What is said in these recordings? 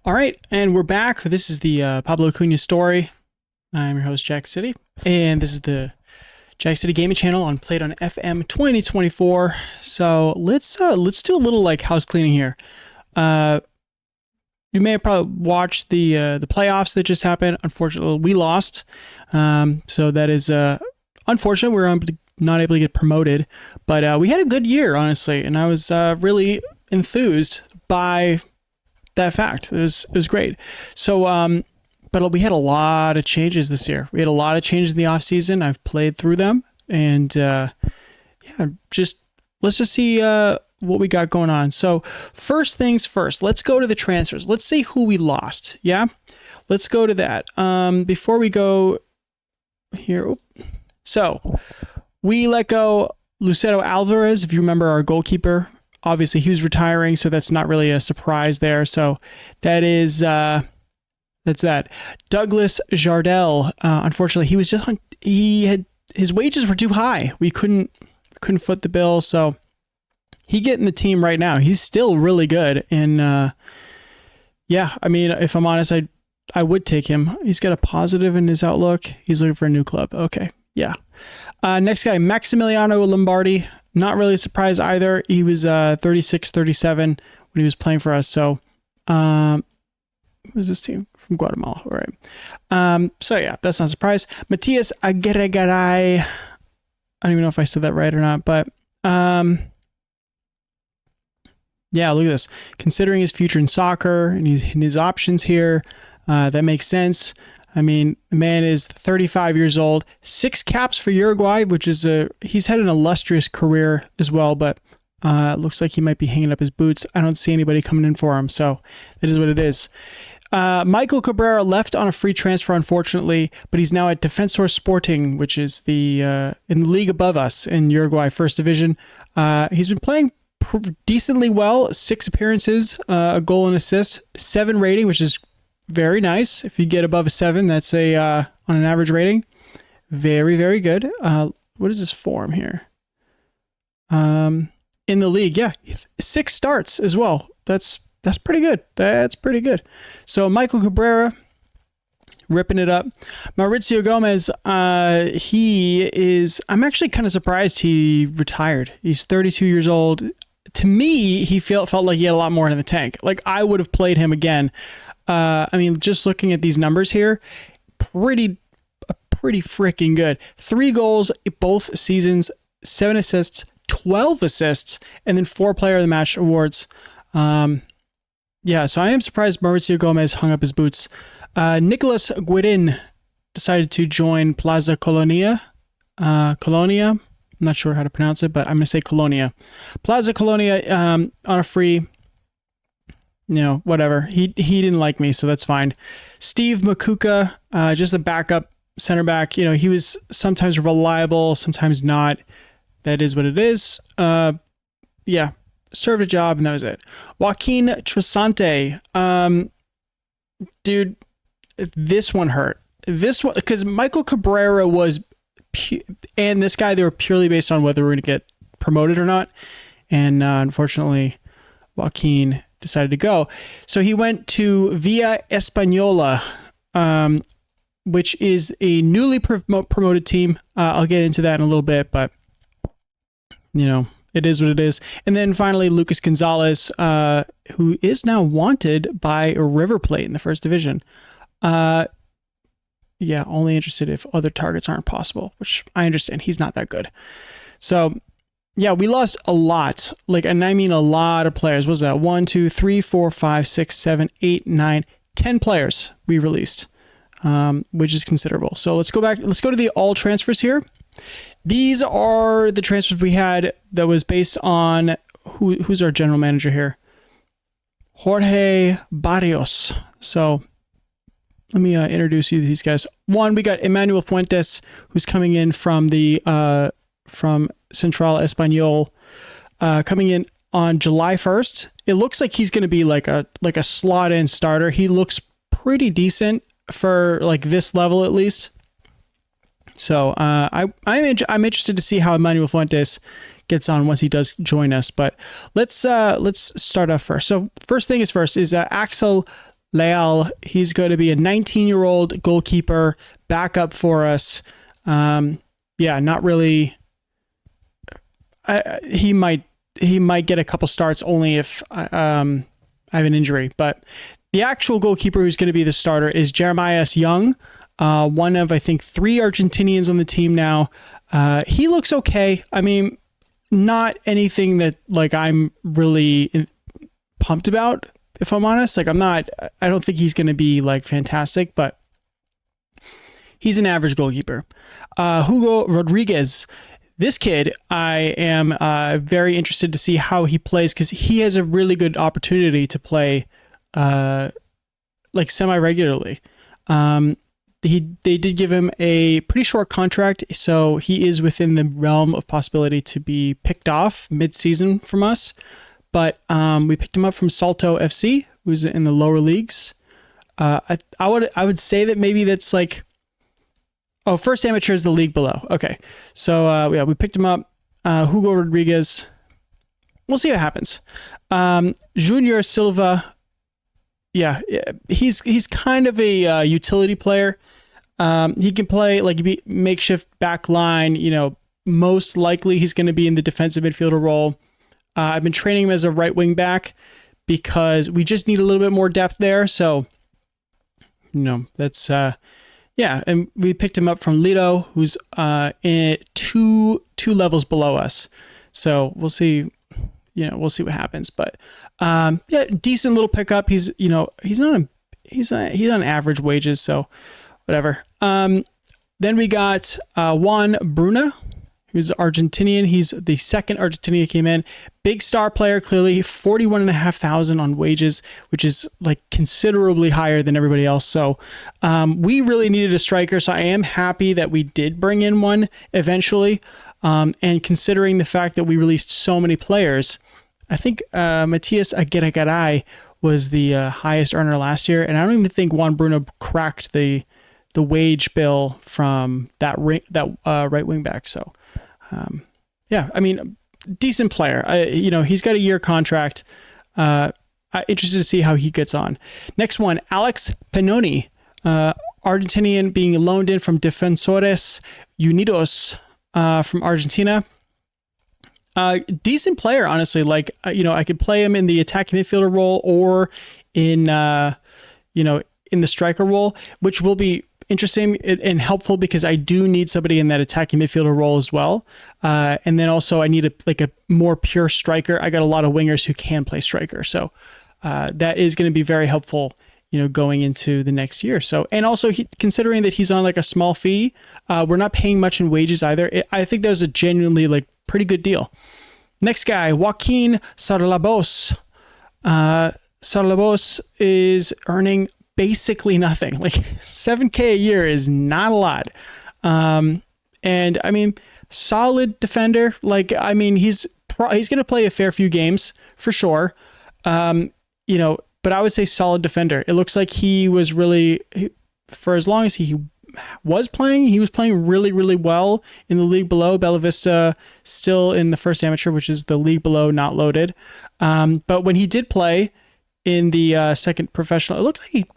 All right, and we're back. This is the Pablo Acuña story. I'm your host, Jack City, and this is the Jack City Gaming Channel on played on FM24. So let's do a little like house cleaning here. You may have probably watched the playoffs that just happened. Unfortunately, we lost, so that is unfortunate. We're not able to get promoted, but we had a good year, honestly, and I was really enthused by that fact. It was great. So, but we had a lot of changes this year. We had a lot of changes in the off season. I've played through them, and let's just see what we got going on. So, first things first. Let's go to the transfers. Let's see who we lost. Yeah, let's go to that. Before we go here, so we let go Lucero Alvarez. If you remember, our goalkeeper. Obviously, he was retiring, so that's not really a surprise there. So that is that's that. Douglas Jardel. Unfortunately, he was just his wages were too high. We couldn't foot the bill, so he get in the team right now. He's still really good, and I mean, if I'm honest, I would take him. He's got a positive in his outlook. He's looking for a new club. Okay, yeah. Next guy, Maximiliano Lombardi. Not really a surprise either. He was 36, 37 when he was playing for us. So, who was this team? From Guatemala. All right. So, yeah, that's not a surprise. Matias Aguirregaray. I don't even know if I said that right or not, but yeah, look at this. Considering his future in soccer and his options here, that makes sense. I mean, the man is 35 years old, 6 caps for Uruguay, which is he's had an illustrious career as well, but it looks like he might be hanging up his boots. I don't see anybody coming in for him, so it is what it is. Michael Cabrera left on a free transfer, unfortunately, but he's now at Defensor Sporting, which is in the league above us in Uruguay, First Division. He's been playing decently well, 6 appearances, a goal and assist, 7 rating, which is very nice. If you get above a 7, that's on an average rating. Very, very good. What is this form here? In the league, yeah, 6 starts as well. That's pretty good. That's pretty good. So Michael Cabrera, ripping it up. Mauricio Gomez, I'm actually kind of surprised he retired. He's 32 years old. To me, he felt like he had a lot more in the tank. Like, I would have played him again. I mean, just looking at these numbers here, pretty freaking good. 3 goals both seasons, 7 assists, 12 assists, and then 4 player of the match awards. So I am surprised Mauricio Gomez hung up his boots. Nicolas Guerin decided to join Plaza Colonia. I'm not sure how to pronounce it, but I'm going to say Colonia. Plaza Colonia on a free. Whatever. He didn't like me, so that's fine. Steve Makuka, just a backup center back. He was sometimes reliable, sometimes not. That is what it is. Served a job, and that was it. Joaquin Tresante. Dude, this one hurt. This one, because Michael Cabrera was, and this guy, they were purely based on whether we're going to get promoted or not. And unfortunately, Joaquin decided to go. So he went to Villa Española, which is a newly promoted team. I'll get into that in a little bit, but it is what it is. And then finally, Lucas Gonzalez, who is now wanted by River Plate in the First Division. Only interested if other targets aren't possible, which I understand. He's not that good. So yeah, we lost a lot. And I mean a lot of players. What was that? 1, 2, 3, 4, 5, 6, 7, 8, 9, 10 players we released, which is considerable. So let's go back. Let's go to the all transfers here. These are the transfers we had that was based on who's our general manager here? Jorge Barrios. So let me introduce you to these guys. One, we got Emmanuel Fuentes, who's coming in from from Central Español, coming in on July 1st. It looks like he's going to be like a slot-in starter. He looks pretty decent for this level at least. So I'm interested to see how Emmanuel Fuentes gets on once he does join us. But let's start off first. So first thing is first is Axel Leal. He's going to be a 19-year-old goalkeeper backup for us. Not really. He might get a couple starts only if I have an injury. But the actual goalkeeper who's going to be the starter is Jeremias Young, one of, I think, 3 Argentinians on the team now. He looks okay. I mean, not anything that like I'm really pumped about, if I'm honest. Like I don't think he's going to be like fantastic, but he's an average goalkeeper. Hugo Rodriguez. This kid, I am very interested to see how he plays because he has a really good opportunity to play like semi-regularly. They did give him a pretty short contract, so he is within the realm of possibility to be picked off mid-season from us. But we picked him up from Salto FC, who's in the lower leagues. I would say that maybe that's like... Oh, first amateur is the league below. Okay. So, we picked him up. Hugo Rodriguez. We'll see what happens. Junior Silva. Yeah, he's kind of a utility player. He can play like makeshift back line. You know, most likely he's going to be in the defensive midfielder role. I've been training him as a right wing back because we just need a little bit more depth there. So, that's... Yeah, and we picked him up from Lido, who's in two levels below us. So we'll see. We'll see what happens. But decent little pickup. He's on average wages, so whatever. Then we got Juan Bruna, who's Argentinian. He's the second Argentinian that came in. Big star player, clearly 41,500 on wages, which is like considerably higher than everybody else. So we really needed a striker. So I am happy that we did bring in one eventually. And considering the fact that we released so many players, I think Matias Aguirre was the highest earner last year. And I don't even think Juan Bruno cracked the wage bill from that right wing back. So I mean, decent player. He's got a year contract. Interested to see how he gets on. Next one, Alex Pennoni, Argentinian, being loaned in from Defensores Unidos from Argentina. Decent player, honestly. Like, I could play him in the attacking midfielder role or in the striker role, which will be interesting and helpful because I do need somebody in that attacking midfielder role as well. And then also I need a more pure striker. I got a lot of wingers who can play striker. So that is going to be very helpful, going into the next year. So, and also considering that he's on like a small fee, we're not paying much in wages either. I think that was a genuinely like pretty good deal. Next guy, Joaquin Sarlabos. Sarlabos is earning basically nothing. Like $7,000 a year is not a lot. And I mean, solid defender. Like, I mean, he's going to play a fair few games for sure. But I would say solid defender. It looks like he was really, for as long as he was playing really, really well in the league below. Bella Vista still in the first amateur, which is the league below, not loaded. But when he did play in the second professional, it looked like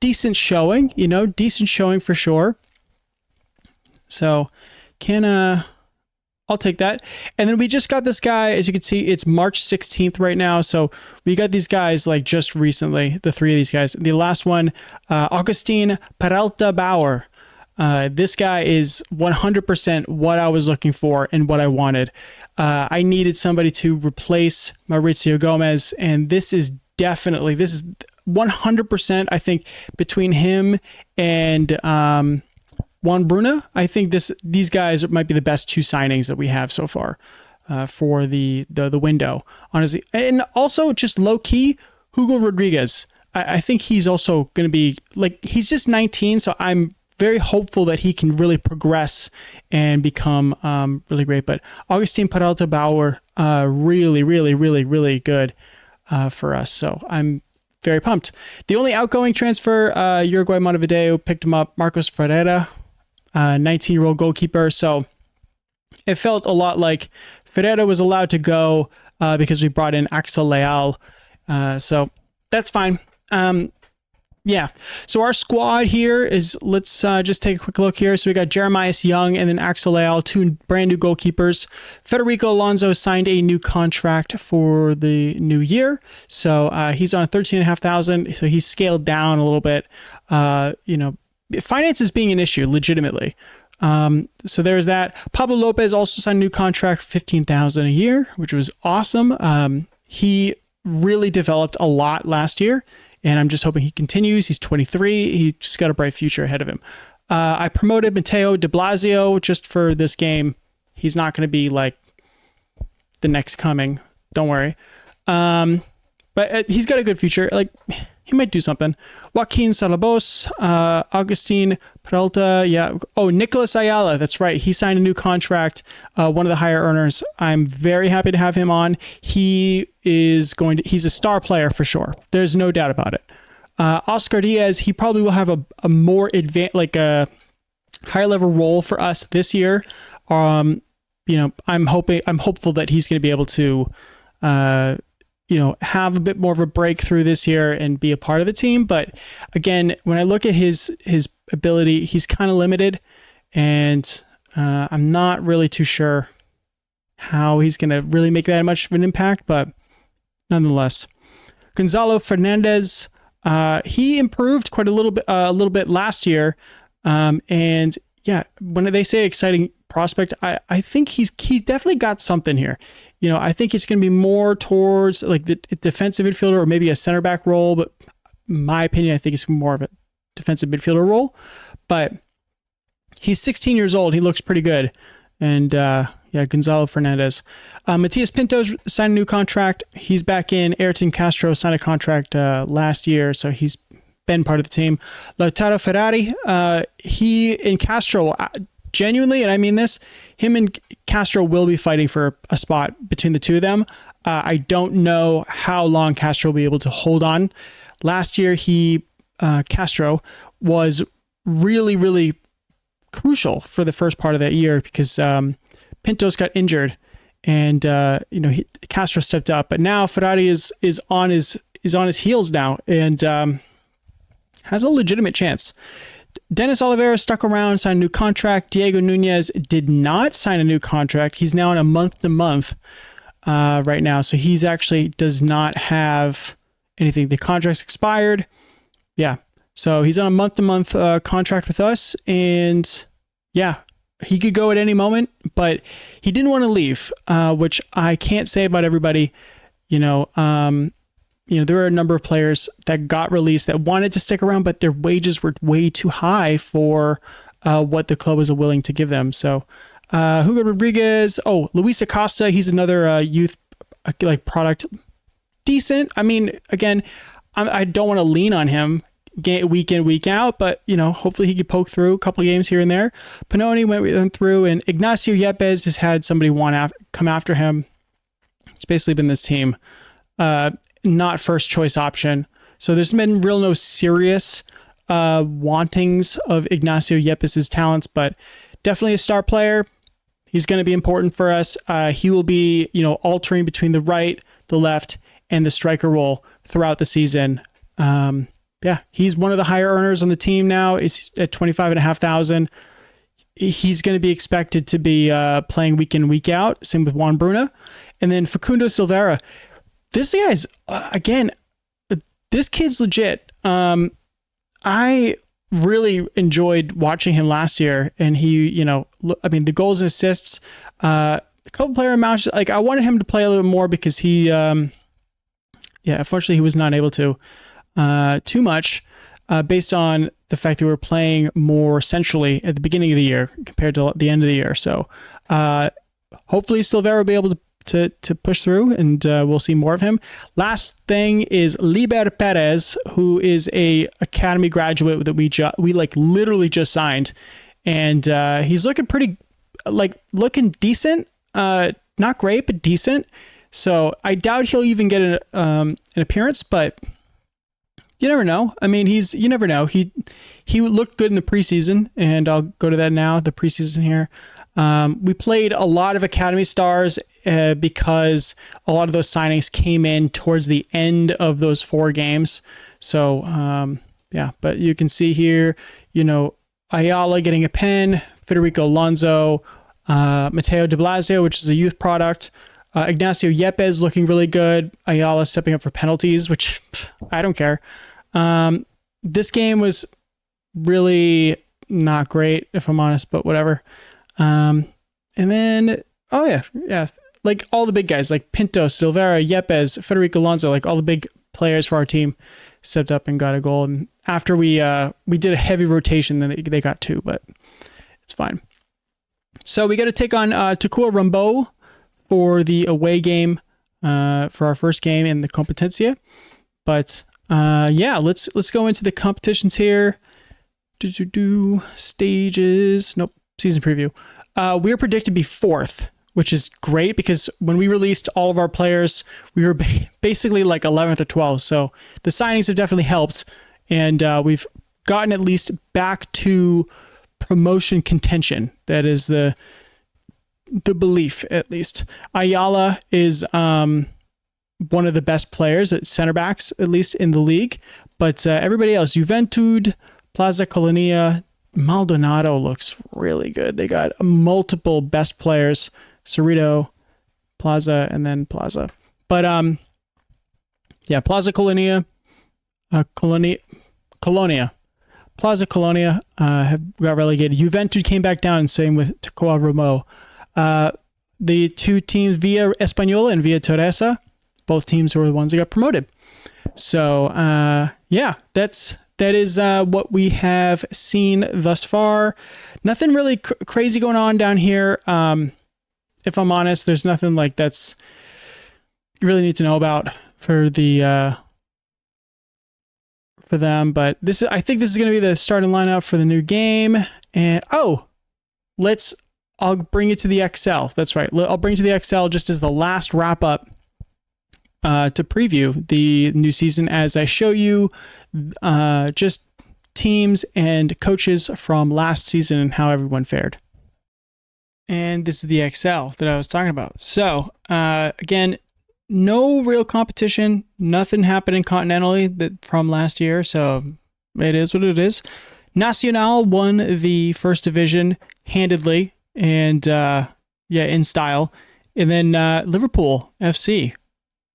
decent showing, decent showing for sure. So I'll take that. And then we just got this guy, as you can see, it's March 16th right now. So we got these guys like just recently, the 3 of these guys. The last one, Augustin Peralta Bauer. This guy is 100% what I was looking for and what I wanted. I needed somebody to replace Mauricio Gomez. And this is 100%, I think, between him and Juan Bruna. I think these guys might be the best 2 signings that we have so far for the window, honestly. And also just low key, Hugo Rodriguez. I think he's also going to be like, he's just 19, so I'm very hopeful that he can really progress and become really great. But Augustin Peralta Bauer, really, really, really, really good for us. So I'm very pumped. The only outgoing transfer, Uruguay Montevideo picked him up, Marcos Ferreira, 19-year-old goalkeeper. So it felt a lot like Ferreira was allowed to go because we brought in Axel Leal. So that's fine. Yeah. So our squad here is, let's just take a quick look here. So we got Jeremiah Young and then Axel Leal, 2 brand new goalkeepers. Federico Alonso signed a new contract for the new year. So he's on 13,500. So he's scaled down a little bit. Finance is being an issue legitimately. So there's that. Pablo Lopez also signed a new contract for 15,000 a year, which was awesome. He really developed a lot last year. And I'm just hoping he continues. He's 23. He's just got a bright future ahead of him. I promoted Matteo de Blasio just for this game. He's not going to be like the next coming. Don't worry. But he's got a good future. Like, he might do something. Joaquin Salabos, Augustine Peralta. Yeah. Oh, Nicolas Ayala. That's right. He signed a new contract. One of the higher earners. I'm very happy to have him on. He's a star player for sure. There's no doubt about it. Oscar Diaz, he probably will have a more advanced, like a higher level role for us this year. I'm hopeful that he's going to be able to, have a bit more of a breakthrough this year and be a part of the team. But again, when I look at his ability, he's kind of limited, and I'm not really too sure how he's going to really make that much of an impact, but nonetheless. Gonzalo Fernandez, he improved quite a little bit last year. And yeah, when they say exciting prospect, I think he's definitely got something here. I think it's going to be more towards like the defensive midfielder or maybe a center back role, but in my opinion, I think it's more of a defensive midfielder role. But he's 16 years old. He looks pretty good. And Gonzalo Fernandez. Matias Pinto's signed a new contract. He's back in. Ayrton Castro signed a contract last year, so he's been part of the team. Lautaro Ferrari, he and Castro, genuinely, and I mean this, him and Castro will be fighting for a spot between the two of them. I don't know how long Castro will be able to hold on. Last year, Castro was really, really crucial for the first part of that year because Pintos got injured, and Castro stepped up. But now Ferrari is on his heels now, and has a legitimate chance. Dennis Oliveira stuck around, signed a new contract. Diego Nunez did not sign a new contract. He's now on a month-to-month right now, so he's actually does not have anything. The contract's expired. Yeah, so he's on a month-to-month contract with us, and yeah, he could go at any moment, but he didn't want to leave, which I can't say about everybody. There were a number of players that got released that wanted to stick around, but their wages were way too high for what the club was willing to give them. So Hugo Rodriguez, Luis Acosta, he's another youth product. Decent. I mean, again, I don't want to lean on him week in, week out, but hopefully he could poke through a couple of games here and there. Panoni went through, and Ignacio Yepes has had somebody come after him. It's basically been this team. Not first choice option. So there's been no serious wantings of Ignacio Yepes' talents, but definitely a star player. He's going to be important for us. He will be, altering between the right, the left, and the striker role throughout the season. He's one of the higher earners on the team now. It's at 25,500. He's going to be expected to be playing week in, week out. Same with Juan Bruna. And then Facundo Silveira. This guy's, again, this kid's legit. I really enjoyed watching him last year, and he, the goals and assists, a couple player amounts, I wanted him to play a little bit more because he, unfortunately he was not able to too much based on the fact that we were playing more centrally at the beginning of the year compared to the end of the year. So hopefully Silveira will be able to push through, and we'll see more of him. Last thing is Liber Perez, who is a academy graduate that we literally just signed, and he's looking looking decent, not great, but decent. So I doubt he'll even get an appearance, but you never know. I mean, you never know. He looked good in the preseason, and I'll go to that now. The preseason here. We played a lot of academy stars because a lot of those signings came in towards the end of those 4 games. So, Yeah, but you can see here, Ayala getting a pen, Federico Alonso, Mateo de Blasio, which is a youth product, Ignacio Yepes looking really good, Ayala stepping up for penalties, which I don't care. This game was really not great, if I'm honest, but whatever. And then, like all the big guys, like Pinto, Silveira, Yepes, Federico Alonso, like all the big players for our team stepped up and got a goal. And after we did a heavy rotation, then they got 2, but it's fine. So we got to take on Takua Rambo for the away game, for our first game in the Competencia. But let's go into the competitions here. Stages. Nope. Season preview. We are predicted to be 4th, which is great because when we released all of our players, we were basically like 11th or 12th. So the signings have definitely helped, and we've gotten at least back to promotion contention. That is the belief, at least. Ayala is one of the best players at center backs, at least in the league. But everybody else, Juventud, Plaza Colonia, Maldonado looks really good. They got multiple best players, Cerrito, Plaza, and then Plaza. But Plaza Colonia, Plaza Colonia have got relegated. Juventud came back down, and same with Takua Ramo. The 2 teams, Villa Española and Villa Teresa, both teams were the ones that got promoted. So that is what we have seen thus far. Nothing really crazy going on down here. If I'm honest, there's nothing like that's you really need to know about for the for them. But I think this is going to be the starting lineup for the new game. And I'll bring it to the XL. That's right. I'll bring it to the XL just as the last wrap up to preview the new season as I show you just teams and coaches from last season and how everyone fared. And this is the XL that I was talking about. So again, no real competition, nothing happening continentally from last year. So it is what it is. Nacional won the first division handedly and in style. And then Liverpool FC,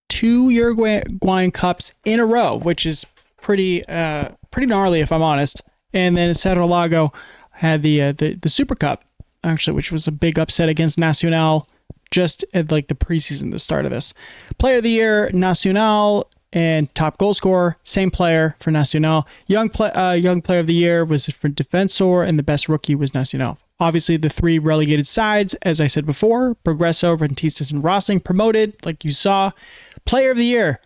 2 Uruguayan Cups in a row, which is pretty gnarly if I'm honest. And then Cerro Lago had the Super Cup, actually, which was a big upset against Nacional just at like the preseason, the start of this. Player of the Year, Nacional, and top goal scorer, same player for Nacional. Young player of the year was for Defensor, and the best rookie was Nacional. Obviously, the 3 relegated sides, as I said before, Progreso, Rentistas, and Racing promoted, like you saw. Player of the year,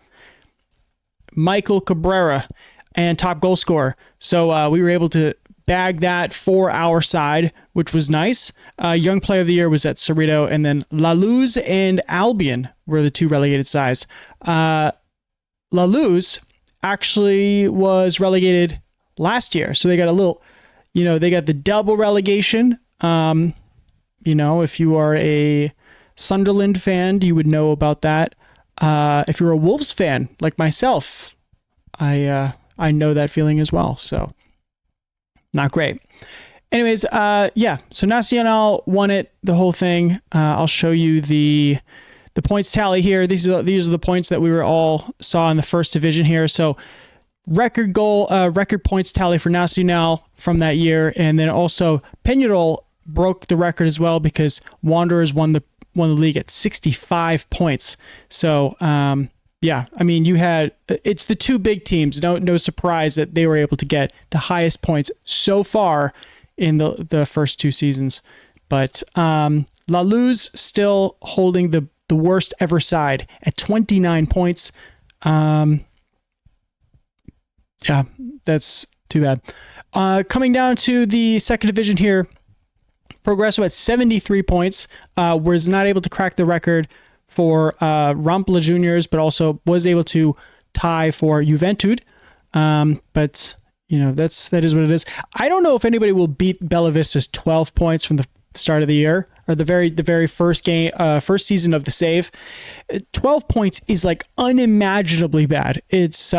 Michael Cabrera, and top goal scorer. So we were able to bag that for our side, which was nice. Young player of the year was at Cerrito, and then La Luz and Albion were the 2 relegated sides. La Luz actually was relegated last year, so they got a little, they got the double relegation. If you are a Sunderland fan, you would know about that. If you're a Wolves fan like myself, I know that feeling as well. So not great. Anyways, so Nacional won it, the whole thing. I'll show you the points tally here. These are the points that we were all saw in the first division here. So record points tally for Nacional from that year, and then also Peñarol broke the record as well because Wanderers won the league at 65 points. So it's the 2 big teams. No surprise that they were able to get the highest points so far in the first 2 seasons. But La Luz still holding the worst ever side at 29 points. That's too bad. Coming down to the second division here, Progreso at 73 points, was not able to crack the record for Rampla Juniors, but also was able to tie for Juventud. But that is what it is. I don't know if anybody will beat Bella Vista's 12 points from the start of the year, or the very first game, first season of the save. 12 points is like unimaginably bad. It's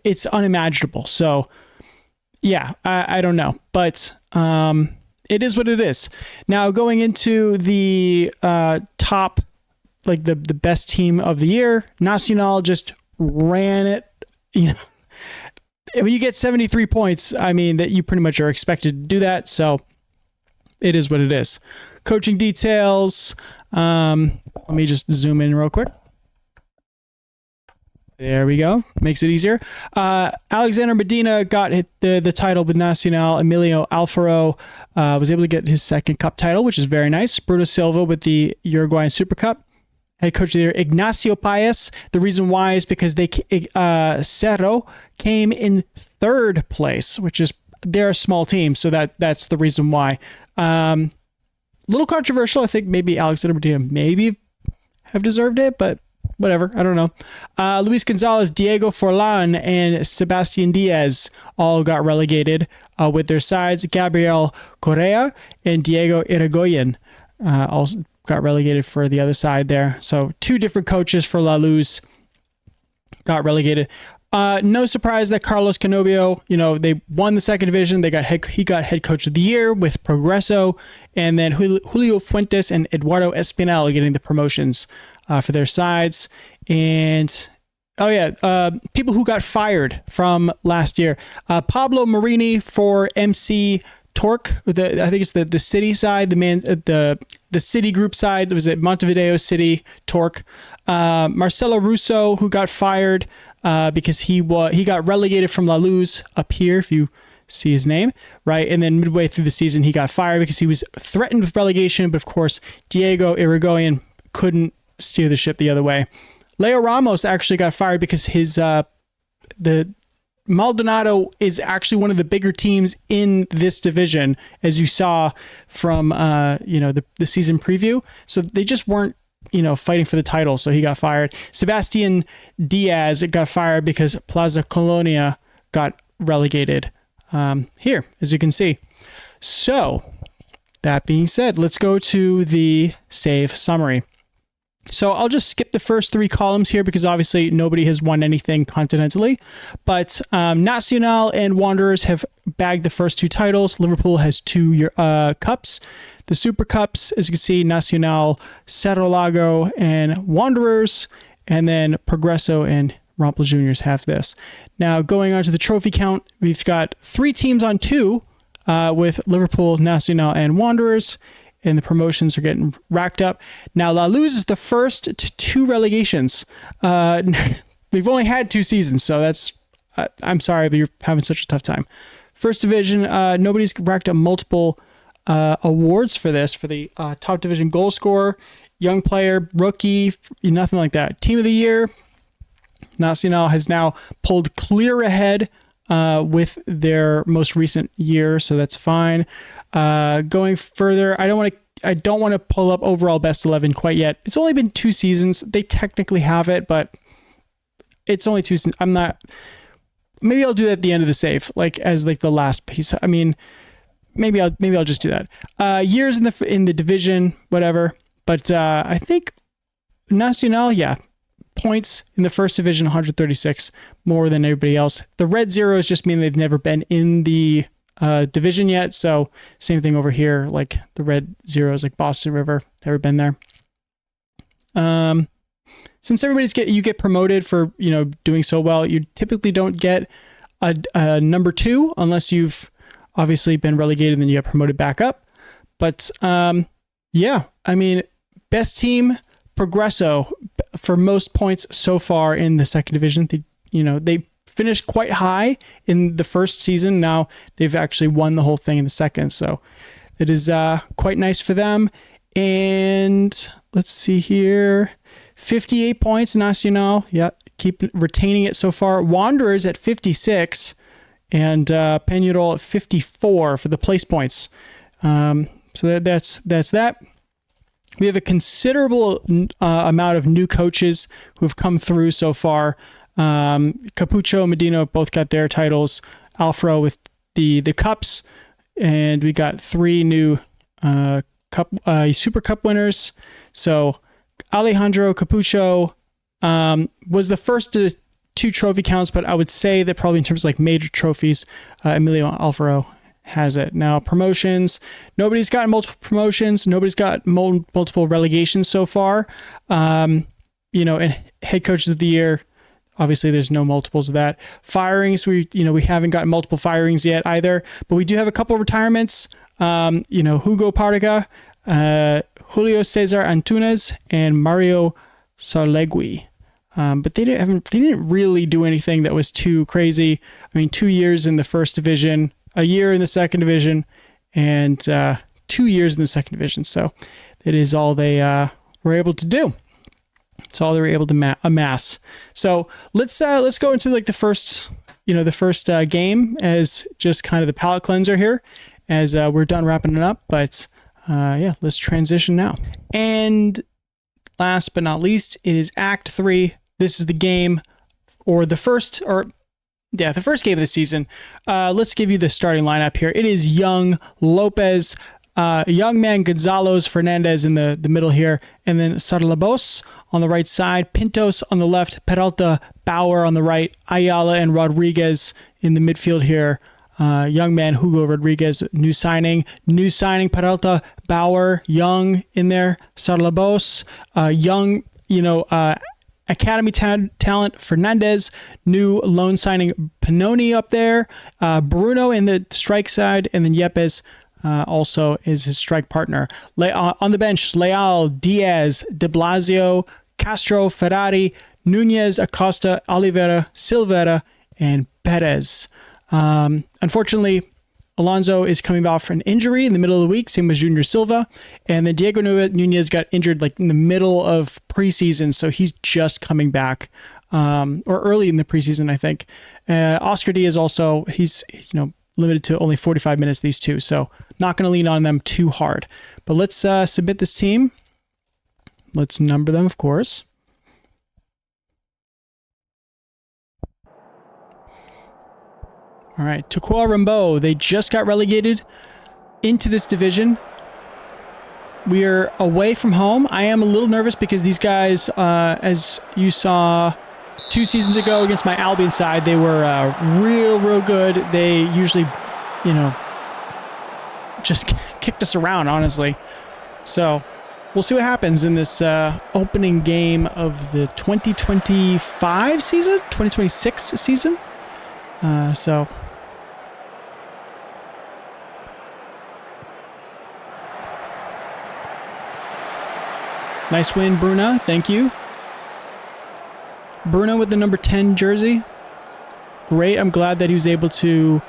it's unimaginable. So yeah, I don't know, but it is what it is. Now going into the top, like the best team of the year, Nacional just ran it. You know, when you get 73 points, I mean that you pretty much are expected to do that. So it is what it is. Coaching details. Let me just zoom in real quick. There we go. Makes it easier. Alexander Medina got the title with Nacional. Emilio Alfaro was able to get his second cup title, which is very nice. Bruno Silva with the Uruguayan Super Cup. Head coach there, Ignacio Paez. The reason why is because Cerro came in third place, which is, they're a small team, so that's the reason why. Little controversial. I think maybe Alexander Medina maybe have deserved it, but whatever. I don't know. Luis Gonzalez, Diego Forlan, and Sebastian Diaz all got relegated with their sides. Gabriel Correa and Diego Irigoyen also got relegated for the other side there. So two different coaches for La Luz got relegated. No surprise that Carlos Canobio, they won the second division. He got head coach of the year with Progreso, and then Julio Fuentes and Eduardo Espinal getting the promotions for their sides. And people who got fired from last year. Pablo Marini for MC Torque, I think it's the city side, the city group side. Was it Montevideo City Torque? Marcelo Russo, who got fired because he got relegated from La Luz up here, if you see his name, right? And then midway through the season, he got fired because he was threatened with relegation. But of course, Diego Irigoyen couldn't steer the ship the other way. Leo Ramos actually got fired because the Maldonado is actually one of the bigger teams in this division, as you saw from the season preview. So they just weren't fighting for the title, so he got fired. Sebastian Diaz got fired because Plaza Colonia got relegated here, as you can see. So that being said, let's go to the save summary. So I'll just skip the first three columns here because obviously nobody has won anything continentally. But Nacional and Wanderers have bagged the first two titles. Liverpool has two cups. The Super Cups, as you can see, Nacional, Cerro Lago, and Wanderers. And then Progreso and Rampla Juniors have this. Now going on to the trophy count, we've got three teams on two with Liverpool, Nacional, and Wanderers. And the promotions are getting racked up. Now, La Luz is the first to two relegations. We've only had 2 seasons, so that's... I'm sorry, but you're having such a tough time. First division, nobody's racked up multiple awards for this, for the top division goal scorer, young player, rookie, nothing like that. Team of the year, Nacional has now pulled clear ahead with their most recent year, so that's fine. Going further, I don't want to pull up overall best 11 quite yet. It's only been 2 seasons. They technically have it, but it's only 2 seasons. Maybe I'll do that at the end of the save, as the last piece. I mean, maybe I'll just do that. Years in the division, whatever. But I think Nacional, points in the first division, 136, more than everybody else. The red zeros just mean they've never been in the division yet. So same thing over here, like the red zeros, like Boston River, never been there. Since you get promoted for doing so well, you typically don't get a number 2 unless you've obviously been relegated and then you get promoted back up. But best team, Progreso, for most points so far in the second division. They finished quite high in the first season. Now they've actually won the whole thing in the second. So it is quite nice for them. And let's see here. 58 points, Nacional. Yeah, keep retaining it so far. Wanderers at 56 and Peñarol at 54 for the place points. So that's that. We have a considerable amount of new coaches who have come through so far. Capucho, Medina both got their titles. Alfaro with the cups, and we got 3 new Super Cup winners. So Alejandro Capucho was the first two trophy counts, but I would say that probably in terms of like major trophies, Emilio Alfaro has it. Now, promotions, nobody's gotten multiple promotions. Nobody's got multiple relegations so far. And head coaches of the year, obviously there's no multiples of that. Firings, we haven't gotten multiple firings yet either, but we do have a couple of retirements. Hugo Parga, Julio Cesar Antunes, and Mario Sarlegui. But they didn't really do anything that was too crazy. I mean, 2 years in the first division, a year in the second division, and 2 years in the second division. So it is all they were able to do. It's all they were able to amass. So let's go into like the first game as just kind of the palate cleanser here, as we're done wrapping it up. But let's transition now. And last but not least, it is Act 3. This is the game, the first game of the season. Let's give you the starting lineup here. It is Young, Lopez, young man Gonzalez, Fernandez in the middle here, and then Sarlabos on the right side, Pintos on the left, Peralta, Bauer on the right, Ayala and Rodriguez in the midfield here. Young man Hugo Rodriguez, new signing, Peralta, Bauer, Young in there, Sarlabos, young, academy talent Fernandez, new loan signing Panoni up there, Bruno in the strike side, and then Yepes also is his strike partner. On the bench, Leal, Diaz, De Blasio, Castro, Ferrari, Nunez, Acosta, Oliveira, Silveira, and Perez. Unfortunately, Alonso is coming off an injury in the middle of the week, same as Junior Silva. And then Diego Nunez got injured like in the middle of preseason, so he's just coming back, or early in the preseason, I think. Oscar Diaz also, he's limited to only 45 minutes, these two, so not going to lean on them too hard. But let's submit this team. Let's number them, of course. All right, Tacuarembó, they just got relegated into this division. We are away from home. I am a little nervous because these guys, as you saw 2 seasons ago against my Albion side, they were real good. They usually, just kicked us around, honestly. So we'll see what happens in this opening game of the 2025 season, 2026 season. Nice win, Bruno. Thank you. Bruno with the number 10 jersey. Great. I'm glad that he was able to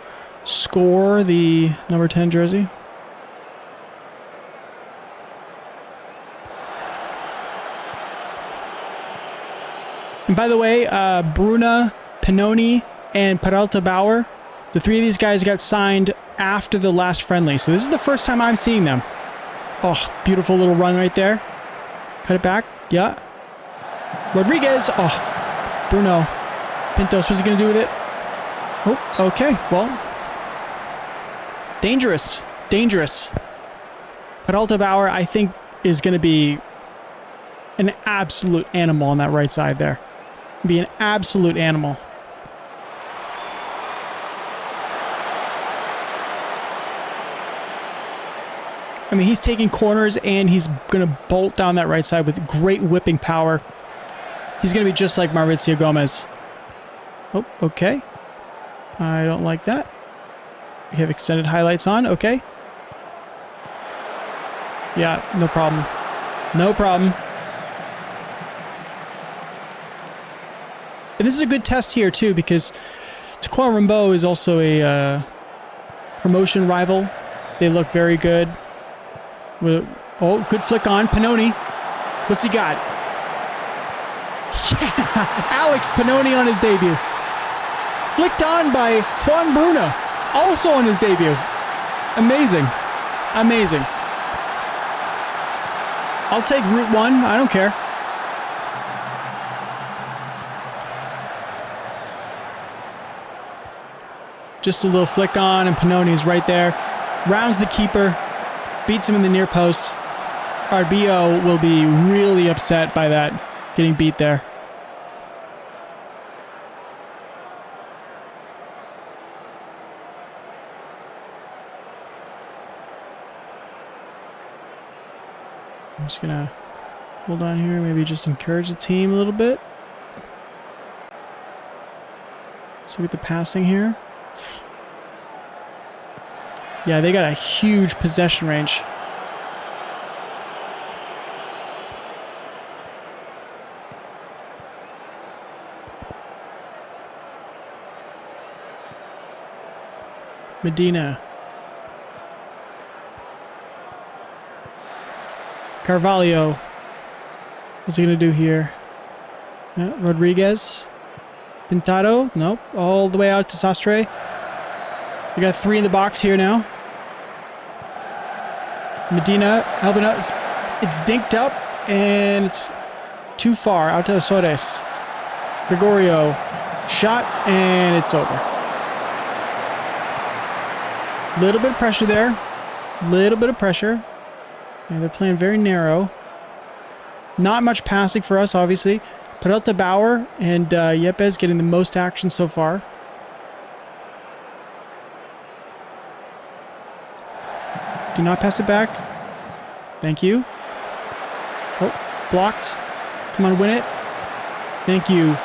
score the number 10 jersey. And by the way, Bruno, Pinoni, and Peralta Bauer, the 3 of these guys got signed after the last friendly. So this is the first time I'm seeing them. Oh, beautiful little run right there. Cut it back. Yeah. Rodriguez. Oh, Bruno. Pintos, what's he going to do with it? Oh, okay. Well, dangerous. Peralta Bauer, I think, is going to be an absolute animal on that right side there. Be an absolute animal. I mean, he's taking corners and he's going to bolt down that right side with great whipping power. He's going to be just like Mauricio Gomez. Oh, okay. I don't like that. We have extended highlights on. Okay. Yeah, no problem. No problem. And this is a good test here, too, because Tacuarembó is also a promotion rival. They look very good. Oh, good flick on. Pinoni. What's he got? Yeah! Alex Pinoni on his debut. Flicked on by Juan Bruno. Also on his debut. Amazing. Amazing. I'll take Route 1. I don't care. Just a little flick on, and Pinoni's right there. Rounds the keeper. Beats him in the near post. Arbio will be really upset by that, getting beat there. I'm just gonna hold on here, maybe just encourage the team a little bit. Let's look at the passing here. Yeah, they got a huge possession range. Medina. Carvalho. What's he gonna do here? Yeah, Rodriguez. Pintado. Nope. All the way out to Sastre. We got 3 in the box here now. Medina helping out. It's dinked up and it's too far out to Osores. Gregorio. Shot and it's over. Little bit of pressure there. Little bit of pressure. Yeah, they're playing very narrow. Not much passing for us, obviously. Peralta Bauer and Yepes getting the most action so far. Do not pass it back. Thank you. Oh, blocked. Come on, win it. Thank you.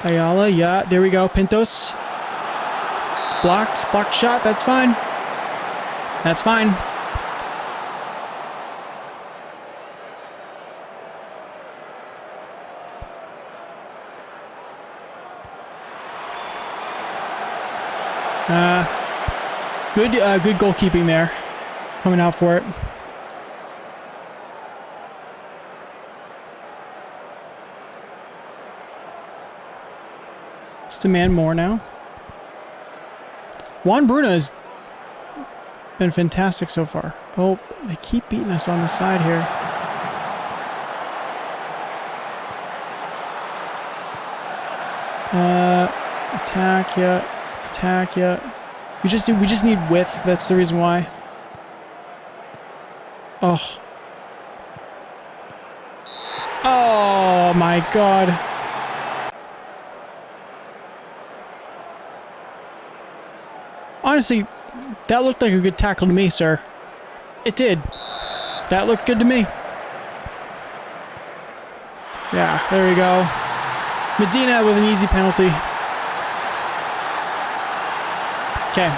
Ayala, yeah, there we go. Pintos. It's blocked. Blocked shot. That's fine. That's fine. Good goalkeeping there. Coming out for it. Let's demand more now. Juan Bruna has been fantastic so far. Oh, they keep beating us on the side here. Attack, yeah. Attack, yeah. We just need width. That's the reason why. Oh. Oh my god. Honestly, that looked like a good tackle to me, sir. It did. That looked good to me. Yeah, there we go. Medina with an easy penalty. Okay.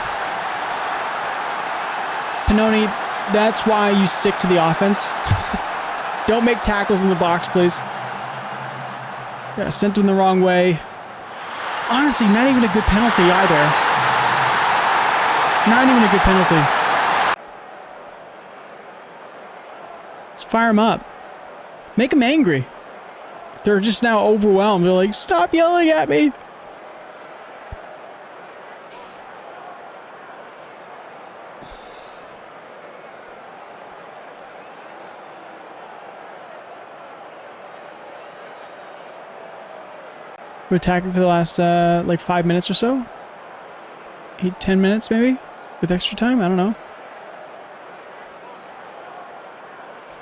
Pannoni, that's why you stick to the offense. Don't make tackles in the box, please. Yeah, sent him the wrong way. Honestly, not even a good penalty either. Not even a good penalty. Let's fire him up. Make him angry. They're just now overwhelmed. They're like, stop yelling at me. We're attacking for the last, like 5 minutes or so? 8-10 minutes, maybe? With extra time? I don't know.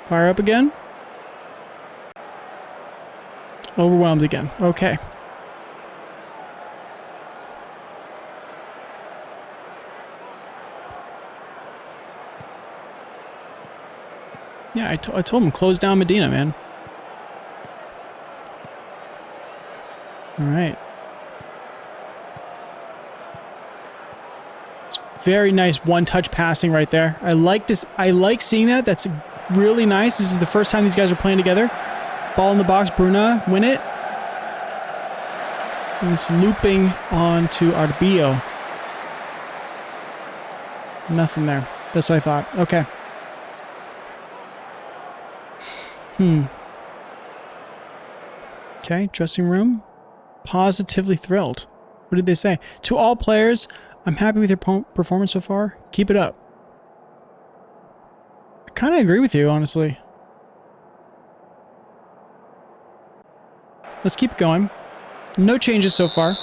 Fire up again. Overwhelmed again. Okay. Yeah, I told him, close down Medina, man. All right. It's very nice one-touch passing right there. I like this. I like seeing that. That's really nice. This is the first time these guys are playing together. Ball in the box. Bruna, win it. And it's looping on to Arbillo. Nothing there. That's what I thought. Okay. Okay, dressing room. Positively thrilled. What did they say? To all players, I'm happy with your performance so far. Keep it up. I kind of agree with you, honestly. Let's keep going. No changes so far.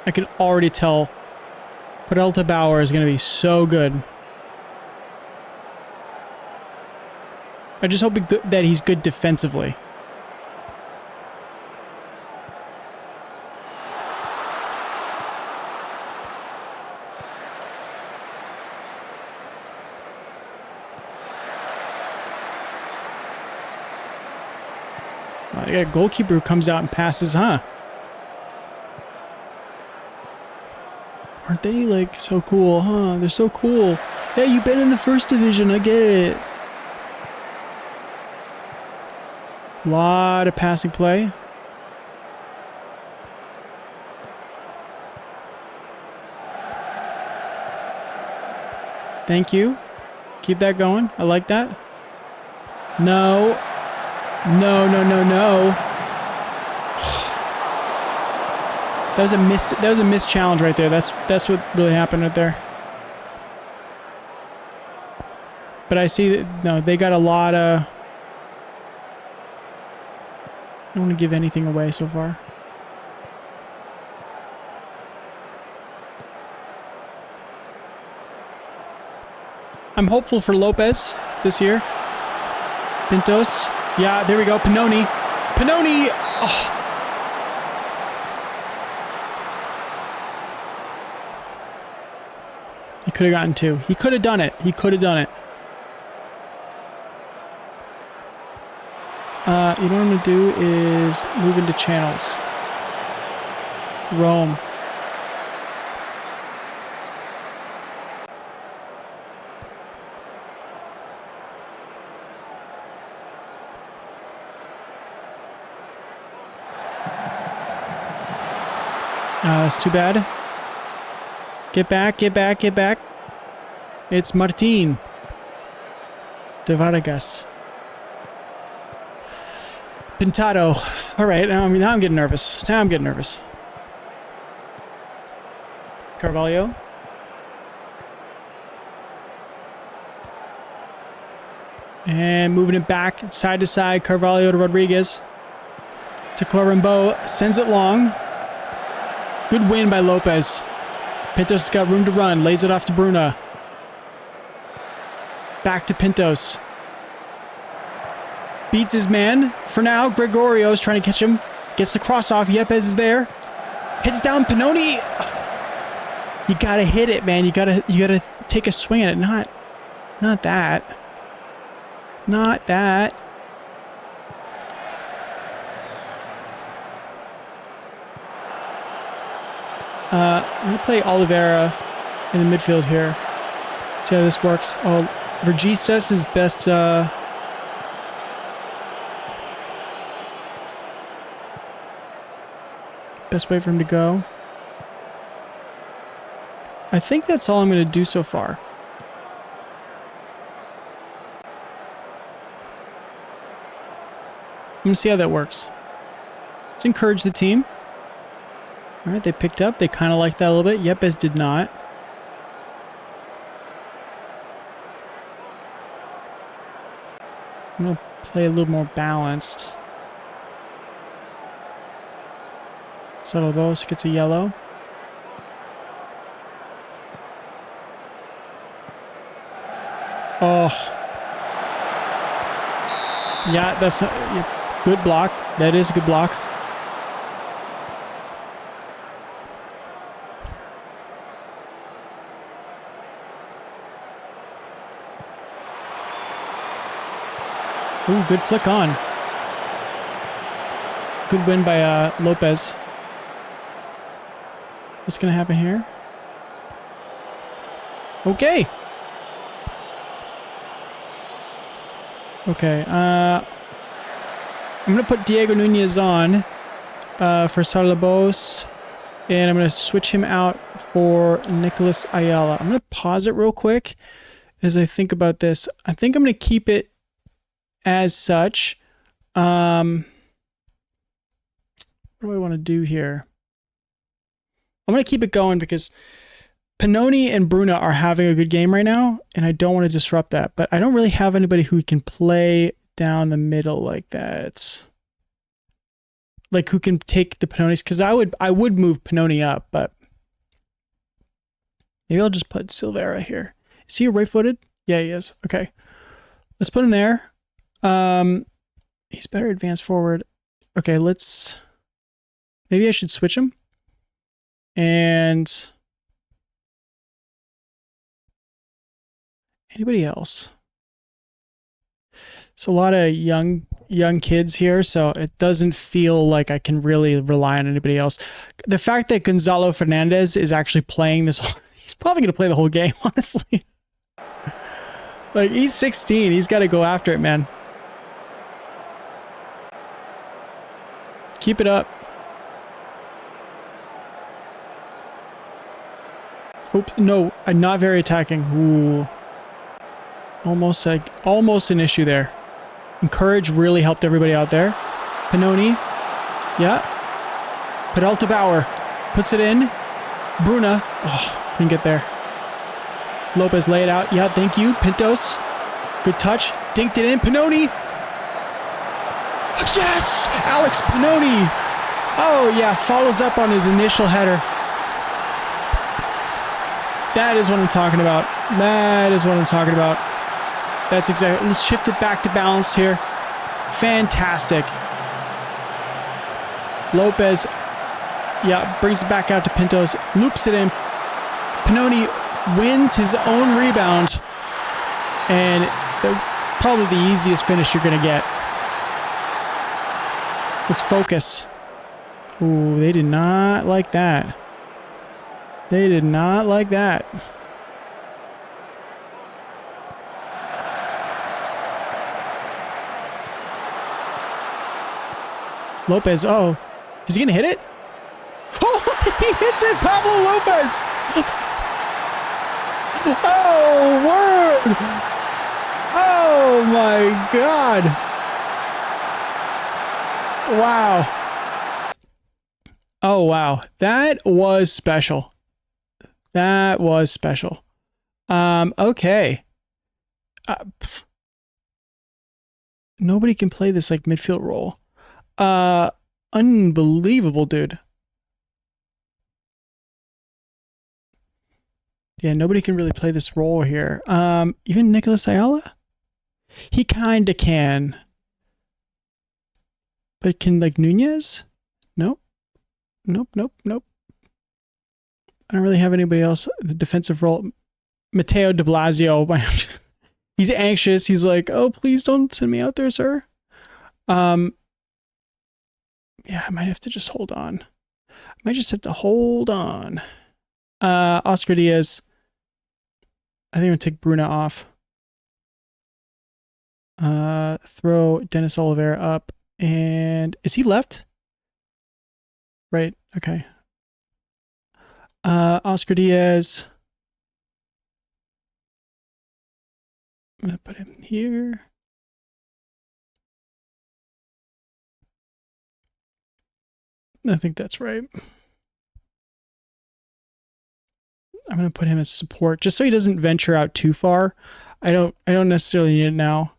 I can already tell Peralta Bauer is going to be so good. I just hope that he's good defensively. Wow, they got a goalkeeper who comes out and passes, huh? Aren't they, like, so cool, huh? They're so cool. Hey, you've been in the first division, I get it. Lot of passing play. Thank you. Keep that going. I like that. No. No, no, no, no. That was a missed challenge right there. That's what really happened right there. But I see that no, they got a lot of. I don't want to give anything away so far. I'm hopeful for Lopez this year. Pintos. Yeah, there we go. Pannoni. Pannoni! Oh. He could have gotten two. He could have done it. He could have done it. You know what I'm going to do is move into channels. Rome. That's too bad. Get back, get back, get back. It's Martin de Vargas. Pintado. All right, now I'm getting nervous. Now I'm getting nervous. Carvalho. And moving it back, side to side. Carvalho to Rodriguez. To Corimbo. Sends it long. Good win by Lopez. Pintos got room to run. Lays it off to Bruna. Back to Pintos. Beats his man. For now, Gregorio's trying to catch him. Gets the cross off. Yepes is there. Hits down Pannoni. You gotta hit it, man. You gotta take a swing at it. Not that. Not that. I'm going to play Oliveira in the midfield here. See how this works. Oh, Vergistas is best... best way for him to go. I think that's all I'm going to do so far. I'm going to see how that works. Let's encourage the team. All right, they picked up. They kind of liked that a little bit. Yepes did not. I'm going to play a little more balanced. Sarabos gets a yellow. Oh. Yeah, that's a good block. That is a good block. Ooh, good flick on. Good win by Lopez. What's going to happen here? Okay. Okay. I'm going to put Diego Nunez on for Sarlabos. And I'm going to switch him out for Nicolas Ayala. I'm going to pause it real quick as I think about this. I think I'm going to keep it as such. What do I want to do here? I'm going to keep it going because Pannoni and Bruna are having a good game right now, and I don't want to disrupt that. But I don't really have anybody who can play down the middle like that. Like who can take the Pannonis, because I would move Pannoni up, but Maybe I'll just put Silvera here. Is he right-footed? Yeah, he is. Okay. Let's put him there. He's better advanced forward. Okay, let's... Maybe I should switch him. And... Anybody else? It's a lot of young kids here, so it doesn't feel like I can really rely on anybody else. The fact that Gonzalo Fernandez is actually playing this, he's probably going to play the whole game, honestly. Like, he's 16. He's got to go after it, man. Keep it up. Oops, no, I'm not very attacking. Ooh. Almost an issue there. Encourage really helped everybody out there. Pannoni. Yeah. Peralta Bauer puts it in. Bruna. Oh, couldn't get there. Lopez lay it out. Yeah, thank you. Pintos. Good touch. Dinked it in. Pannoni. Yes! Alex Pannoni. Oh, yeah. Follows up on his initial header. That is what I'm talking about. That is what I'm talking about. That's exactly. Let's shift it back to balanced here. Fantastic. Lopez, yeah, brings it back out to Pintos. Loops it in. Pannoni wins his own rebound. And probably the easiest finish you're going to get. Let's focus. Ooh, they did not like that. They did not like that. Lopez, oh, is he gonna hit it? Oh, he hits it, Pablo Lopez! Oh, word! Oh my God! Wow. Oh wow, that was special. That was special. Okay. Nobody can play this like midfield role. Unbelievable, dude. Yeah, nobody can really play this role here. Even Nicolas Ayala? He kinda can. But can, like, Nunez? Nope. Nope. I don't really have anybody else. The defensive role. Matteo de Blasio. He's anxious. He's like, oh, please don't send me out there, sir. Yeah, I might have to just hold on. I might just have to hold on. Oscar Diaz. I think I'm going to take Bruna off. Throw Dennis Oliveira up. And is he left? Right. Okay. Oscar Diaz. I'm going to put him here. I think that's right. I'm going to put him as support just so he doesn't venture out too far. I don't necessarily need it now.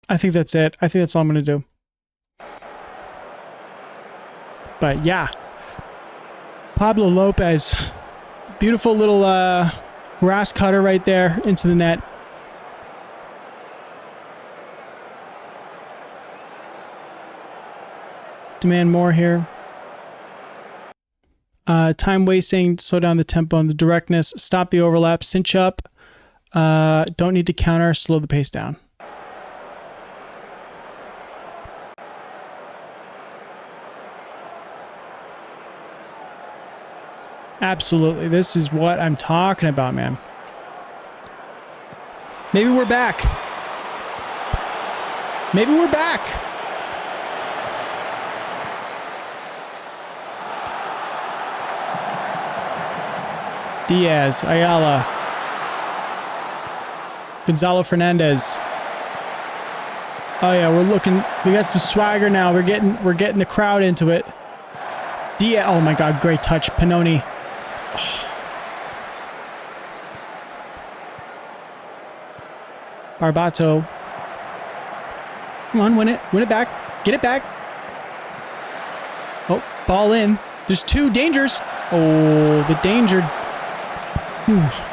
I think that's it. I think that's all I'm going to do. But yeah. Pablo Lopez. Beautiful little grass cutter right there into the net. Demand more here. Time wasting, slow down the tempo and the directness, stop the overlap, cinch up. Don't need to counter, slow the pace down. Absolutely. This is what I'm talking about, man. Maybe we're back. Maybe we're back. Diaz, Ayala, Gonzalo Fernandez. Oh yeah, we got some swagger now. We're getting the crowd into it. Diaz, oh my God, great touch. Pannoni. Barbato. Come on, win it. Win it back. Get it back. Oh, ball in. There's 2 dangers. Oh, the danger.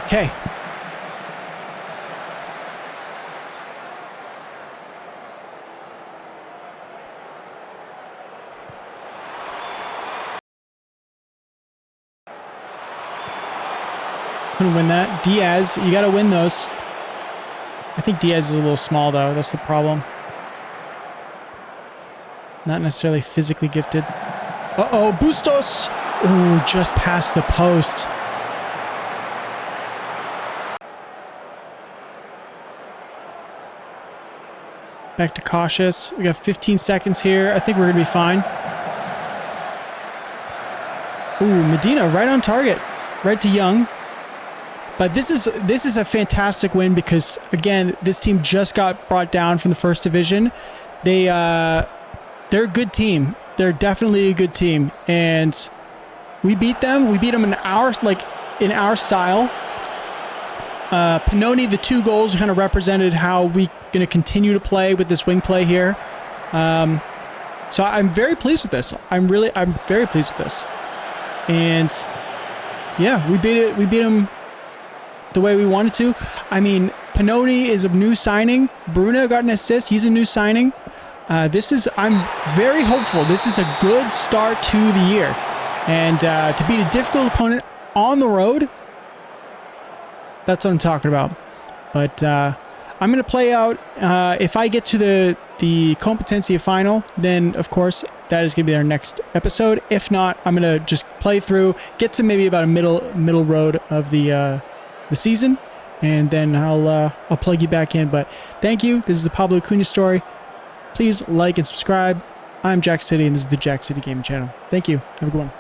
Okay. Couldn't win that. Diaz, you got to win those. I think Diaz is a little small, though. That's the problem. Not necessarily physically gifted. Uh-oh, Bustos! Ooh, just past the post. Back to cautious. We got 15 seconds here. I think we're going to be fine. Ooh, Medina right on target. Right to Young. But this is a fantastic win because, again, this team just got brought down from the first division. They're a good team. They're definitely a good team, and we beat them. We beat them in our style. Pannoni, the 2 goals kind of represented how we're going to continue to play with this wing play here. So I'm very pleased with this. I'm very pleased with this. And yeah, we beat it. We beat them the way we wanted to. I mean, Pannoni is a new signing. Bruno got an assist. He's a new signing. I'm very hopeful. This is a good start to the year. And to beat a difficult opponent on the road, that's what I'm talking about. But I'm going to play out. If I get to the Competencia final, then, of course, that is going to be our next episode. If not, I'm going to just play through, get to maybe about a middle road of the season, and then I'll plug you back in. But thank you. This is the Pablo Acuña story. Please like and subscribe. I'm Jack City, and this is the Jack City Gaming Channel. Thank you. Have a good one.